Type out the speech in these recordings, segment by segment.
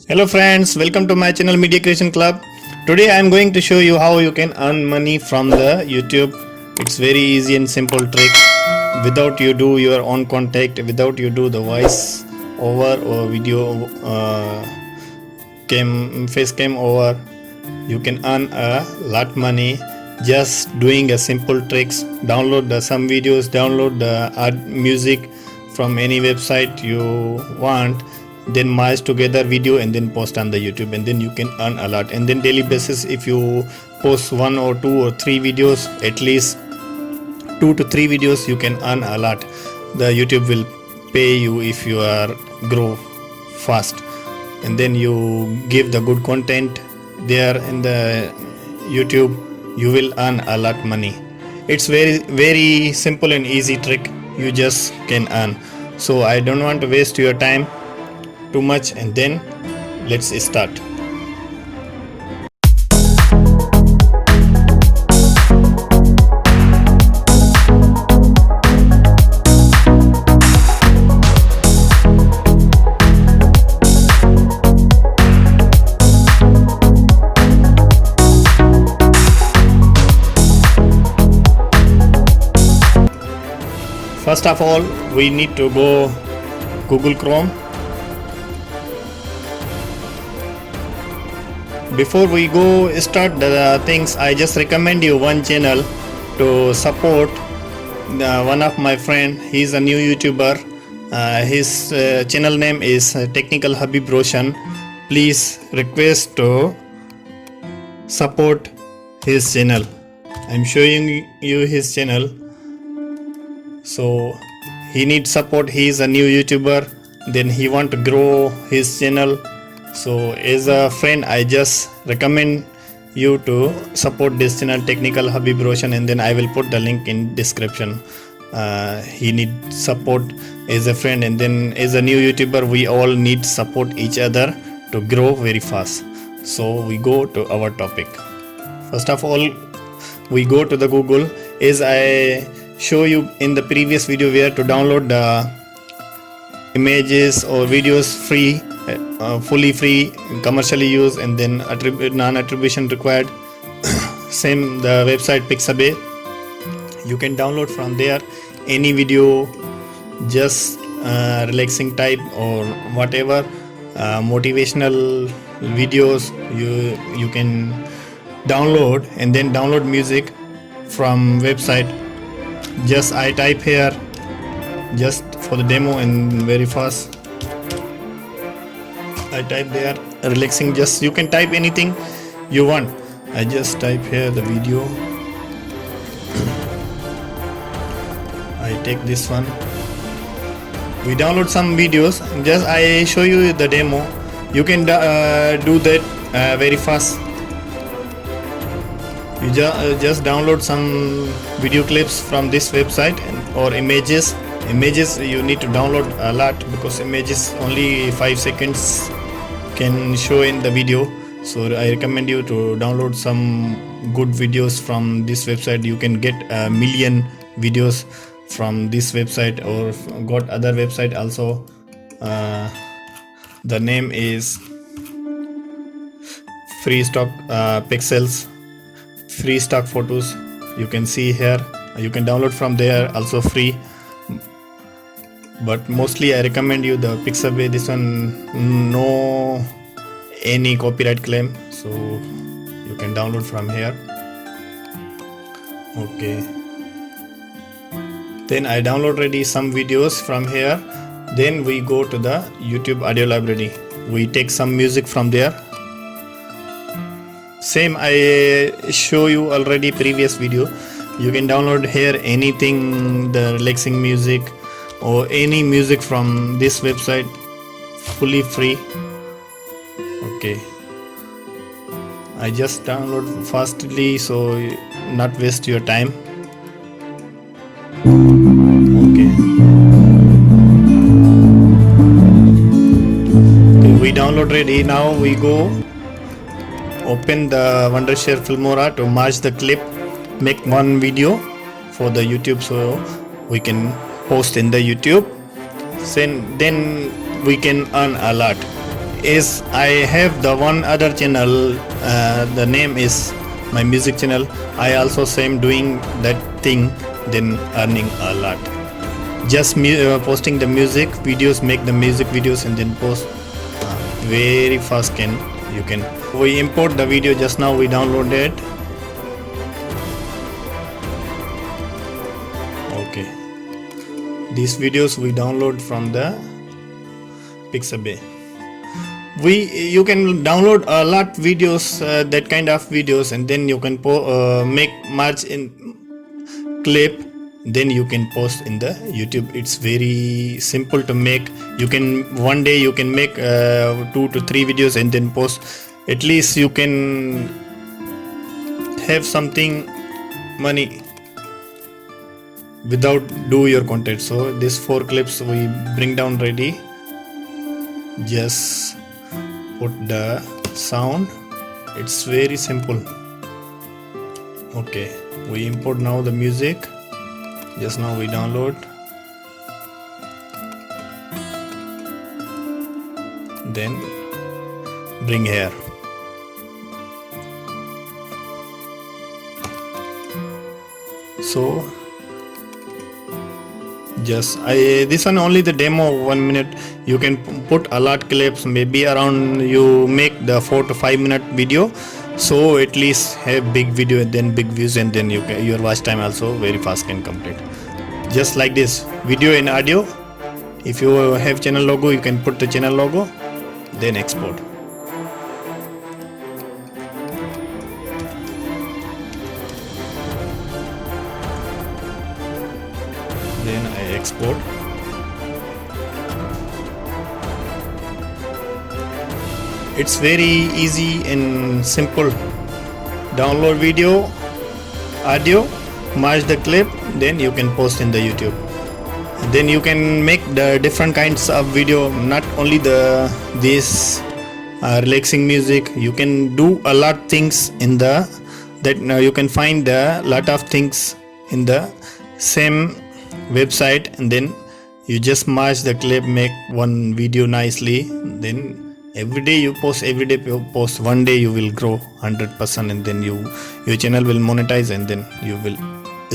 Hello friends, welcome to my channel Media Creation Club. Today I am going to show you how you can earn money from the YouTube. It's very easy and simple trick. Without you do your own contact, without you do the voice over or video face cam over, you can earn a lot money just doing a simple tricks. Download some videos, download the art music from any website you want, then merge together video and then post on the YouTube, and then you can earn a lot. And then daily basis, if you post 1 or 2 or 3 videos, at least 2 to 3 videos, you can earn a lot. The YouTube will pay you if you are grow fast, and then you give the good content there in the YouTube, you will earn a lot money. It's very simple and easy trick, you just can earn. So I don't want to waste your time too much, and then let's start. First of all, we need to go Google Chrome. Before we go start the things, I just recommend you one channel to support one of my friend. He's a new YouTuber. His channel name is Technical Habib Roshan. Please request to support his channel. I'm showing you his channel. So he needs support. He is a new YouTuber. Then he want to grow his channel. So as a friend, I just recommend you to support this channel, Technical Habib Roshan, and then I will put the link in description. He needs support as a friend, and then as a new YouTuber, we all need support each other to grow very fast. So we go to our topic. First of all, we go to the Google, as I show you in the previous video, where to download the images or videos free, fully free, commercially used, and then non-attribution required. Same the website Pixabay, you can download from there any video, just relaxing type or whatever, motivational videos you can download, and then download music from website. Just I type here just for the demo and very fast. I type there relaxing, just you can type anything you want. I just type here the video. I take this one. We download some videos, just I show you the demo. You can do that very fast. You just download some video clips from this website, or images. Images you need to download a lot, because images only 5 seconds can show in the video. So I recommend you to download some good videos from this website. You can get a million videos from this website, or got other website also. The name is Free Stock Pixels, Free Stock Photos. You can see here, you can download from there also free, but mostly I recommend you the Pixabay. This one no any copyright claim, so you can download from here. Okay, then I download already some videos from here. Then we go to the YouTube audio library. We take some music from there. Same I show you already previous video. You can download here anything, the relaxing music or any music from this website, fully free. Okay, I just download fastly, so not waste your time. Okay, we download ready. Now we go open the Wondershare Filmora to merge the clip, make one video for the YouTube, so we can post in the YouTube. Then we can earn a lot. is I have the one other channel, the name is my music channel. I also same doing that thing, then earning a lot. Just posting the music videos, make the music videos and then post. Very fast you can. We import the video just now, we downloaded. Okay, these videos we download from the Pixabay. You can download a lot videos, that kind of videos, and then you can make merge in clip, then you can post in the YouTube. It's very simple to make. You can one day you can make 2 to 3 videos and then post. At least you can have something money without do your content. So these 4 clips we bring down ready. Just put the sound. It's very simple. Okay, we import now the music. Just now we download. Then bring here. So just this one only the demo 1 minute. You can put a lot clips, maybe around you make the 4 to 5 minute video, so at least have big video and then big views, and then your watch time also very fast can complete. Just like this, video and audio. If you have channel logo, you can put the channel logo, then export. Then I export. It's very easy and simple. Download video, audio, merge the clip, then you can post in the YouTube. Then you can make the different kinds of video, not only this relaxing music. You can do a lot things in the you can find a lot of things in the same website, and then you just merge the clip, make one video nicely, then every day you post, one day you will grow 100%, and then your channel will monetize, and then you will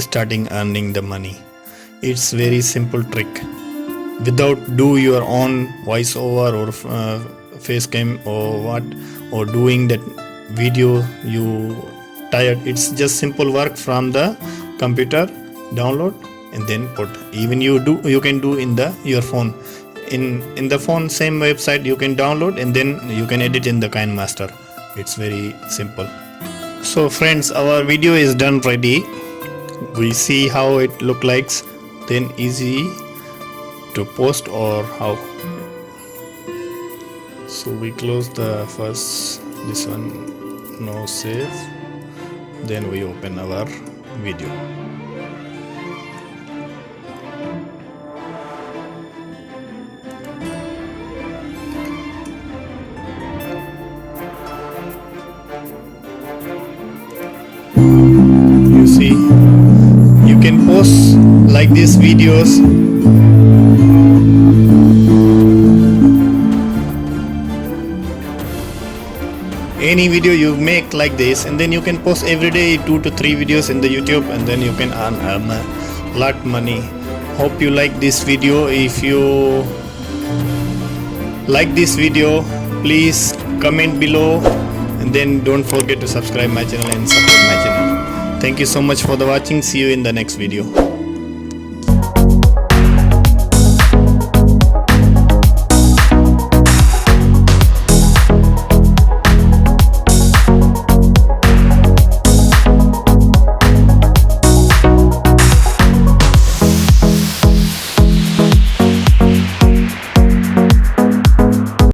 starting earning the money. It's very simple trick without do your own voiceover or face cam or what, or doing that video you tired. It's just simple work from the computer, download and then put. Even you can do in your phone. In the phone, same website you can download, and then you can edit in the KineMaster. It's very simple. So friends, our video is done ready. We see how it look like, then easy to post or how. So we close the first this one, no save, then we open our video. You see, you can post like these videos. Any video you make like this, and then you can post every day 2 to 3 videos in the YouTube, and then you can earn a lot money. Hope you like this video. If you like this video, please comment below, and then don't forget to subscribe my channel and support my channel. Thank you so much for the watching. See you in the next video.